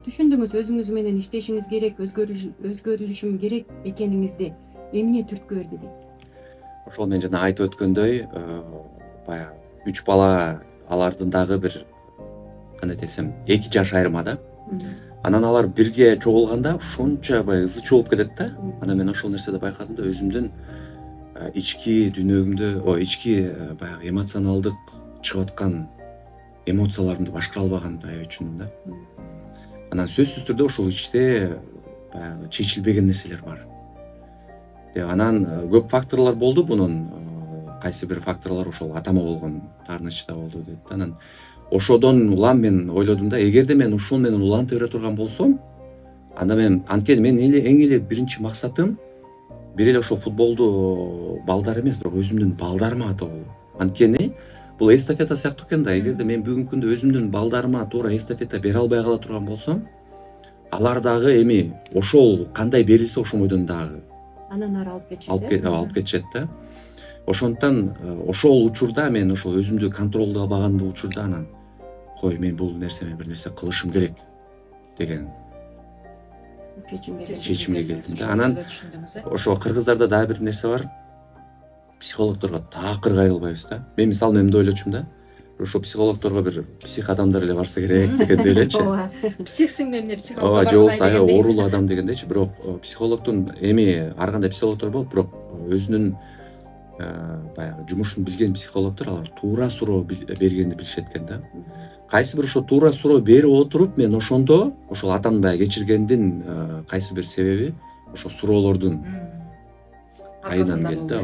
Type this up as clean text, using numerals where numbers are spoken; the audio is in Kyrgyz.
Түшүндүңүз, өзүңүз менен иштешиңиз керек, өзгөрүлүшүм керек экениңизди эмне түрткү берди дейт? Ошол мен жана айтып өткөндөй, баягы 3 бала, алардын дагы бир кандай десем 2 жаш айырмада. Анан алар бирге чогулганда ошончо баягы ызы чуу болуп кетет да. Анан мен ошол нерседе байкадым да, өзүмдүн ички дүйнөгүмдү, ички баягы эмоционалдык чыгып аткан эмоцияларымды башкара албагандыгы аябай түшүндүм да. Анан сөзсүз түрдө ошол ичте баягы чечилбеген нерселер бар. Анан көп факторлор болду бунун. Кайсы бир факторлор ошол атама болгон таарыныч да болду дейт да. Анан ошодон улам мен ойлодум да, эгерде мен ушул менен уланта бере турган болсом, анда мен анткени менин эң эле биринчи максатым бир эле ошол футболду балдар эмес, бирок өзүмдүн балдарыма катуу. Анткени бул эстафета сыяктуу экен да. Эгерде мен бүгүнкү күндө өзүмдүн балдарыма туура эстафета бере албай кала турган болсом, алар дагы эми ошол кандай берилсе ошондойдон дагы Анан ары алып кетишет да. Ошондуктан ошол учурда мен ошол өзүмдү контролдо албаган учурда анан кой, мен бул нерсеме бир нерсе кылышым керек деген чечимге келдим да. Анан ошо кыргыздарда дагы бир нерсе бар. Психологдорго такыр кайрылбайбыз да. Мен мисалы эмне ойлочумун да, ошо психологдорго бир псих адамдар эле барса керек дегендей элечи. Психсиң эмне Же психологдор болбосо аябай оорулуу адам дегендейчи. Бирок психологдун эми ар кандай психологдор болот, бирок өзүнүн баягы жумушун билген психологдор алар туура суроо бергенди билишет экен да. Кайсы бир ошо туура суроо берип отуруп мен ошондо ошол атам баягы кечиргендин кайсы бир себеби ошо суроолордун айынан келди да.